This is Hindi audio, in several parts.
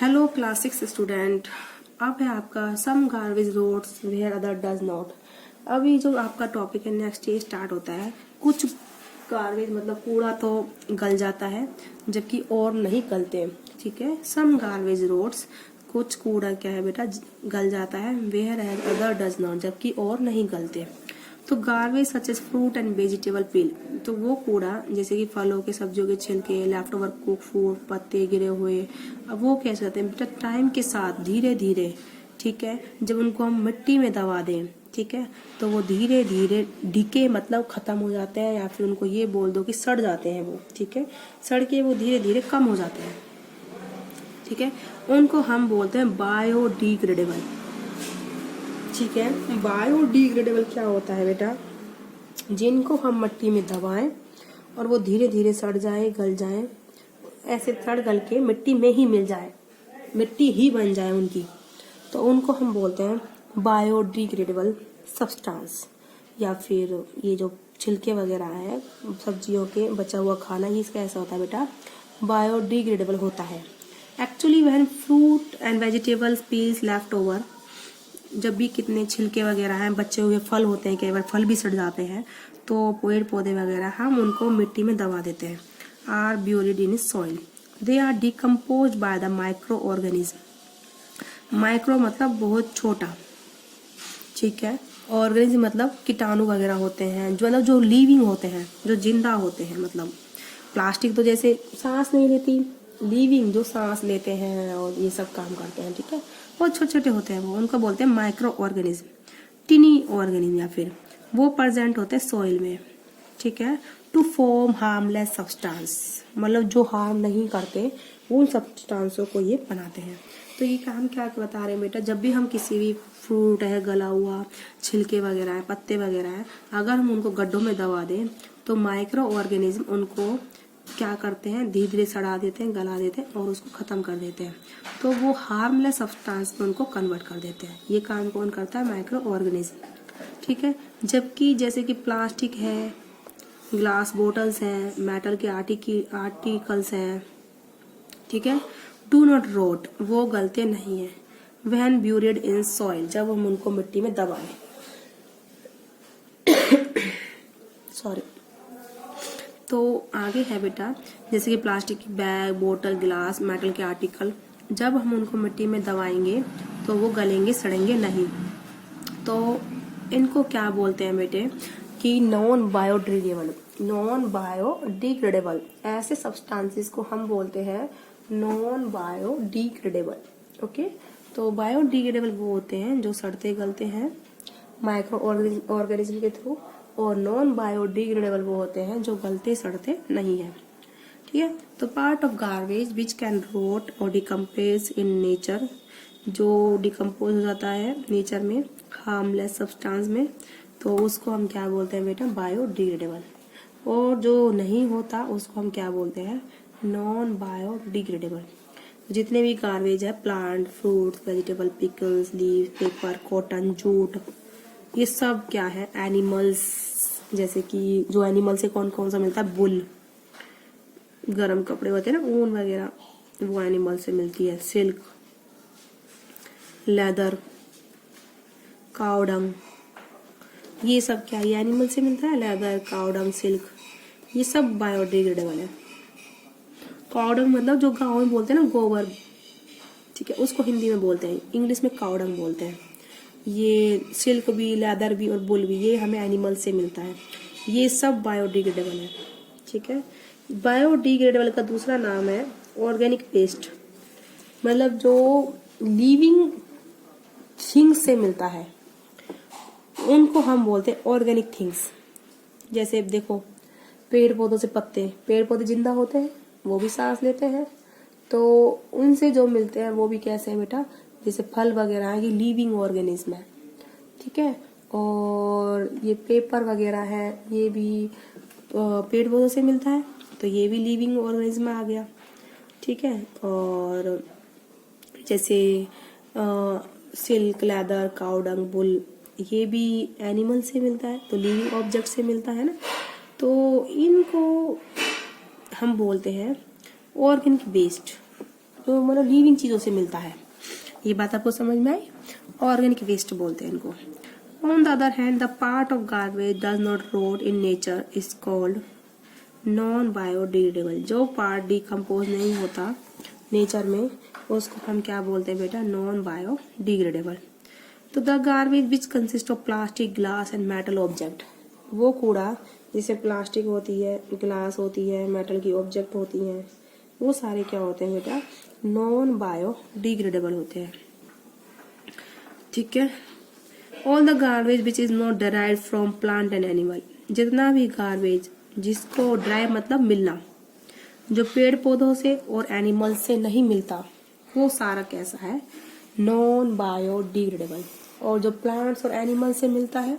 Hello class 6 student. अब है आपका some garbage rots where other does not. अभी जो आपका टॉपिक है नेक्स्ट ये स्टार्ट होता है। कुछ गार्बेज मतलब कूड़ा तो गल जाता है जबकि और नहीं गलते। ठीक है, सम गार्बेज रोड्स, कुछ कूड़ा क्या है बेटा गल जाता है, वेयर अदर डज नॉट, जबकि और नहीं गलते। तो garbage such as fruit and vegetable peel, तो वो कूड़ा जैसे कि फलों के सब्जियों के छिलके, लेफ्ट ओवर कुक फूड, पत्ते गिरे हुए, अब वो कैसे होते हैं बेटा टाइम के साथ धीरे धीरे, ठीक है, जब उनको हम मिट्टी में दबा दें, ठीक है, तो वो धीरे धीरे डिके मतलब खत्म हो जाते हैं, या फिर उनको ये बोल दो कि सड़ जाते हैं वो। ठीक है, सड़ के वो धीरे धीरे कम हो जाते हैं। ठीक है, उनको हम बोलते हैं बायोडिग्रेडेबल। ठीक है, बायोडिग्रेडेबल क्या होता है बेटा, जिनको हम मिट्टी में दबाएं और वो धीरे धीरे सड़ जाए, गल जाए, ऐसे सड़ गल के मिट्टी में ही मिल जाए, मिट्टी ही बन जाए उनकी, तो उनको हम बोलते हैं बायोडिग्रेडेबल सब्सटेंस। या फिर ये जो छिलके वगैरह है सब्जियों के बचा हुआ खाना, ये इसका ऐसा होता है बेटा बायोडिग्रेडेबल होता है। Actually when fruit and vegetables peels left over, जब भी कितने छिलके वगैरह हैं, बचे हुए फल होते हैं, कई बार फल भी सड़ जाते हैं, तो पेड़ पौधे वगैरह हम उनको मिट्टी में दबा देते हैं। Are buried in soil, they are decompose by the micro organism. Micro मतलब बहुत छोटा, ठीक है, ऑर्गेनिज्म मतलब कीटाणु वगैरह होते हैं, जो मतलब जो लिविंग होते हैं, जो जिंदा होते हैं। मतलब प्लास्टिक तो जैसे सांस नहीं लेती, लिविंग जो सांस लेते हैं और ये सब काम करते हैं, ठीक है, बहुत छोटे छोटे होते हैं वो, उनको बोलते हैं माइक्रो ऑर्गेनिज्म, टिनी ऑर्गेनिज्म, या फिर वो प्रेजेंट होते हैं सॉइल में। ठीक है, टू फॉर्म हार्मलेस सब्सटेंस, मतलब जो हार्म नहीं करते उन सब्सटेंसों को ये बनाते हैं। तो ये काम क्या बता रहे हैं बेटा, जब भी हम किसी भी फ्रूट है, गला हुआ छिलके वगैरह है, पत्ते वगैरह है, अगर हम उनको गड्ढों में दबा दें तो माइक्रो ऑर्गेनिज्म उनको क्या करते हैं, धीरे धीरे सड़ा देते हैं, गला देते हैं और उसको खत्म कर देते हैं। तो वो हार्मलेस सब्सटेंस में उनको कन्वर्ट कर देते हैं। ये काम कौन करता है, माइक्रो ऑर्गेनिज्म। ठीक है, जबकि जैसे कि प्लास्टिक है, ग्लास बोटल्स हैं, मेटल के आर्टिकल्स हैं, ठीक है, डू नॉट रोट, वो गलते नहीं है। व्हेन ब्यूरिड इन सॉइल, जब हम उनको मिट्टी में दबाएं सॉरी। तो आगे है बेटा, जैसे कि प्लास्टिक की बैग, बोतल, गिलास, मेटल के आर्टिकल, जब हम उनको मिट्टी में दबाएंगे तो वो गलेंगे, सड़ेंगे नहीं। तो इनको क्या बोलते हैं बेटे कि नॉन बायोडिग्रेडेबल। नॉन बायोडिग्रेडेबल ऐसे सब्सटेंसेस को हम बोलते हैं नॉन बायोडिग्रेडेबल। ओके, तो बायोडिग्रेडेबल वो होते हैं जो सड़ते गलते हैं माइक्रो ऑर्गेनिज्म के थ्रू, और नॉन बायोडिग्रेडेबल वो होते हैं जो गलते सड़ते नहीं है। ठीक है, तो part of garbage which can rot और डिकम्पोज इन नेचर, जो डिकम्पोज हो जाता है नेचर में हार्मलेस सब्सटेंस में, तो उसको हम क्या बोलते हैं बेटा, बायोडिग्रेडेबल। और जो नहीं होता उसको हम क्या बोलते हैं, नॉन बायोडिग्रेडेबल। जितने भी गार्बेज है, plant, fruits, vegetable, pickles, leave, paper, cotton, jute, ये सब क्या है, एनिमल्स। जैसे कि जो एनिमल से कौन कौन सा मिलता है, वुल, गर्म कपड़े होते हैं ना, ऊन वगैरह, वो एनिमल से मिलती है। सिल्क, लेदर, काउडंग, ये सब क्या ये एनिमल से मिलता है। लेदर, काउडंग, सिल्क, ये सब बायोडिग्रेडेबल है। काउडंग मतलब जो गाँव में बोलते हैं ना गोबर, ठीक है, उसको हिंदी में बोलते हैं, इंग्लिश में काउडंग बोलते हैं। ये सिल्क भी, लेदर भी और वुल भी, ये हमें एनिमल से मिलता है। ये सब बायोडिग्रेडेबल है। ठीक है, बायोडिग्रेडेबल का दूसरा नाम है ऑर्गेनिक वेस्ट, मतलब जो लिविंग थिंग्स से मिलता है उनको हम बोलते हैं ऑर्गेनिक थिंग्स। जैसे देखो पेड़ पौधों से पत्ते, पेड़ पौधे जिंदा होते हैं, वो भी सांस लेते हैं, तो उनसे जो मिलते हैं वो भी कैसे है बेटा, जैसे फल वगैरह है, ये लिविंग ऑर्गेनिज्म है। ठीक है, और ये पेपर वगैरह है, ये भी पेड़ पौधों से मिलता है, तो ये भी लिविंग ऑर्गेनिज्म आ गया। ठीक है, और जैसे सिल्क, लेदर, काउडंग, वुल, ये भी एनिमल से मिलता है, तो लिविंग ऑब्जेक्ट से मिलता है ना, तो इनको हम बोलते हैं ऑर्गेनिक वेस्ट। जो मतलब लिविंग चीजों से मिलता है। ये बात आपको समझ में आई? ऑर्गेनिक वेस्ट बोलते हैं इनको। On the other hand the part of garbage does not rot in nature is called non biodegradable. जो पार्ट डिकम्पोज नहीं होता नेचर में उसको हम क्या बोलते हैं बेटा? Non biodegradable. तो the garbage which consist of plastic, glass and metal object, वो कूड़ा जैसे प्लास्टिक होती है, ग्लास होती है, मेटल की ऑब्जेक्ट होती हैं, वो सारे क्या होते हैं बेटा? नॉन बायोडिग्रेडेबल होते हैं। ठीक है। All the garbage which is not derive from plant and animal, जितना भी गार्बेज जिसको ड्राइव मतलब मिलना, जो पेड़ पौधों से और एनिमल से नहीं मिलता, वो सारा कैसा है? Non biodegradable. और जो प्लांट्स और एनिमल से मिलता है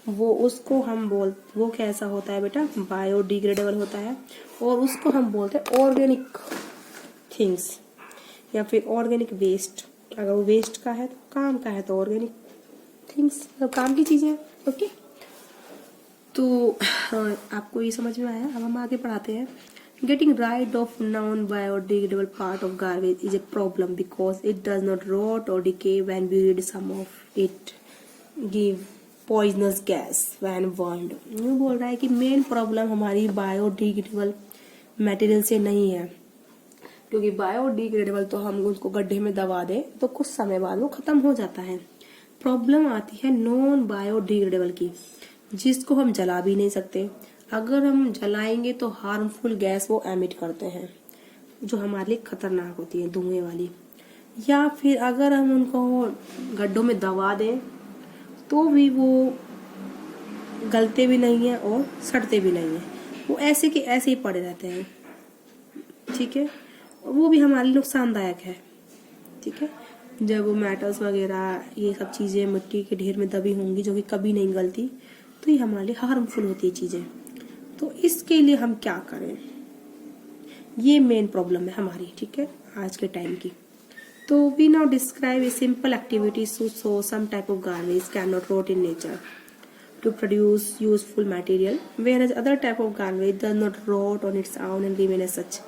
वो उसको हम वो कैसा होता है बेटा? बायोडिग्रेडेबल होता है। और उसको हम बोलते हैं ऑर्गेनिक थिंग्स या फिर ऑर्गेनिक वेस्ट। अगर वो वेस्ट का है तो काम का है तो ऑर्गेनिक थिंग्स, मतलब काम की चीजें। ओके, तो आपको ये समझ में आया? अब हम आगे पढ़ाते हैं। Getting rid of non-biodegradable part of garbage is a problem because it does not rot or decay when buried. Some of it give poisonous gas when burned. यूँ बोल रहा है कि मेन प्रॉब्लम हमारी बायोडिग्रेडेबल मटेरियल से नहीं है, क्योंकि बायोडिग्रेडेबल तो हम उसको गड्ढे में दबा दें तो कुछ समय बाद वो खत्म हो जाता है। प्रॉब्लम आती है नॉन बायोडिग्रेडेबल की, जिसको हम जला भी नहीं सकते। अगर हम जलाएंगे तो हार्मफुल गैस वो एमिट करते हैं जो हमारे लिए खतरनाक होती है, धुएं वाली। या फिर अगर हम उनको गड्ढों में दबा दें तो भी वो गलते भी नहीं है और सड़ते भी नहीं है, वो ऐसे के ऐसे ही पड़े रहते हैं। ठीक है, वो भी हमारे लिए नुकसानदायक है। ठीक है, जब वो मेटल्स वगैरह ये सब चीजें मिट्टी के ढेर में दबी होंगी जो कि कभी नहीं गलती, तो ये हमारे लिए हार्मफुल होती है चीजें। तो इसके लिए हम क्या करें, ये मेन प्रॉब्लम है हमारी। ठीक है, आज के टाइम की। तो we now describe a simple activity to show some type of garbage can not rot in nature to produce useful material, whereas other type of garbage does not rot on its own and remain as such।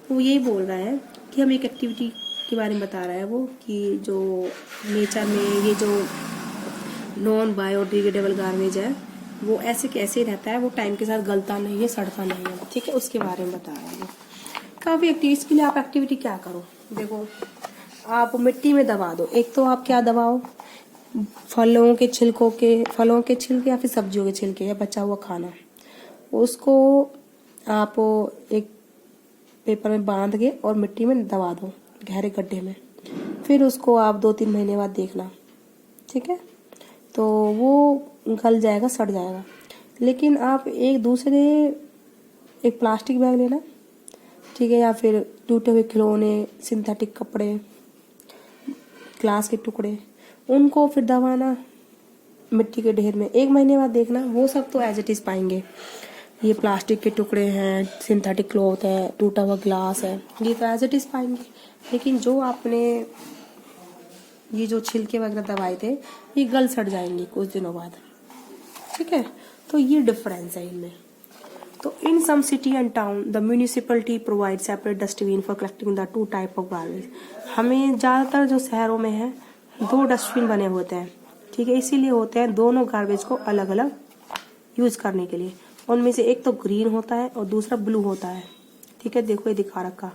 वो यही बोल रहा है कि हम एक एक्टिविटी के बारे में बता रहा है वो, कि जो नेचर में ये जो नॉन बायोडिग्रेडेबल गार्बेज है वो ऐसे कैसे रहता है, वो टाइम के साथ गलता नहीं है, सड़ता नहीं है। ठीक है, उसके बारे में बता रहा है। काफी एक्टिविटीज के लिए आप एक्टिविटी क्या करो, देखो आप मिट्टी में दबा दो। एक तो आप क्या दबाओ, फलों के छिलके या फिर सब्जियों के छिलके या बचा हुआ खाना, उसको आप एक पेपर में बांध के और मिट्टी में दबा दो गहरे गड्ढे में। फिर उसको आप 2-3 महीने बाद देखना। ठीक है, तो वो गल जाएगा, सड़ जाएगा। लेकिन आप एक प्लास्टिक बैग लेना, ठीक है, या फिर टूटे हुए खिलौने, सिंथेटिक कपड़े, ग्लास के टुकड़े, उनको फिर दबाना मिट्टी के ढेर में। 1 महीने बाद देखना, वो सब तो एज इट इज पाएंगे। ये प्लास्टिक के टुकड़े हैं, सिंथेटिक क्लॉथ है, टूटा हुआ ग्लास है, ये तो एज इट इज पाएंगे। लेकिन जो आपने ये जो छिलके वगैरह दबाए थे ये गल सड़ जाएंगे कुछ दिनों बाद। ठीक है, तो ये डिफरेंस है इनमें। तो in some city and town the municipality provide separate dustbin for collecting the 2 type of garbage. हमें ज्यादातर जो शहरों में है 2 डस्टबिन बने होते हैं। ठीक है, इसीलिए होते हैं दोनों गार्बेज को अलग अलग यूज करने के लिए। उनमें से एक तो ग्रीन होता है और दूसरा ब्लू होता है। ठीक है, देखो ये दिखा रखा।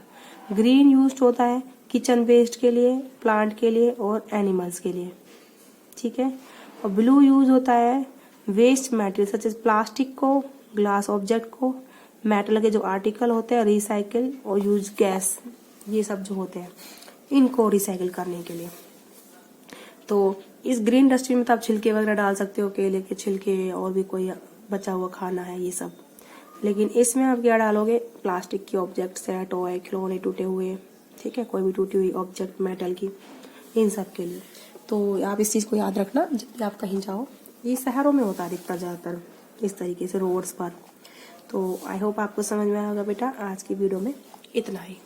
ग्रीन यूज होता है किचन वेस्ट के लिए, प्लांट के लिए और एनिमल्स के लिए। ठीक है, और ब्लू यूज होता है waste material such as plastic को, ग्लास ऑब्जेक्ट को, मेटल के जो आर्टिकल होते हैं, रिसाइकिल और यूज गैस, ये सब जो होते हैं इनको रिसाइकिल करने के लिए। तो इस ग्रीन डस्टबिन में तो आप छिलके वगैरह डाल सकते हो, केले के छिलके और भी कोई बचा हुआ खाना है ये सब। लेकिन इसमें आप क्या डालोगे, प्लास्टिक की ऑब्जेक्ट्स है, टॉय, खिलौने टूटे हुए, ठीक है, कोई भी टूटी हुई ऑब्जेक्ट मेटल की, इन सब के लिए। तो आप इस चीज को याद रखना जब भी आप कहीं जाओ। ये शहरों में होता है अधिकतर, ज्यादातर इस तरीके से रोड्स पर। तो आई होप आपको समझ में आएगा बेटा। आज की वीडियो में इतना ही।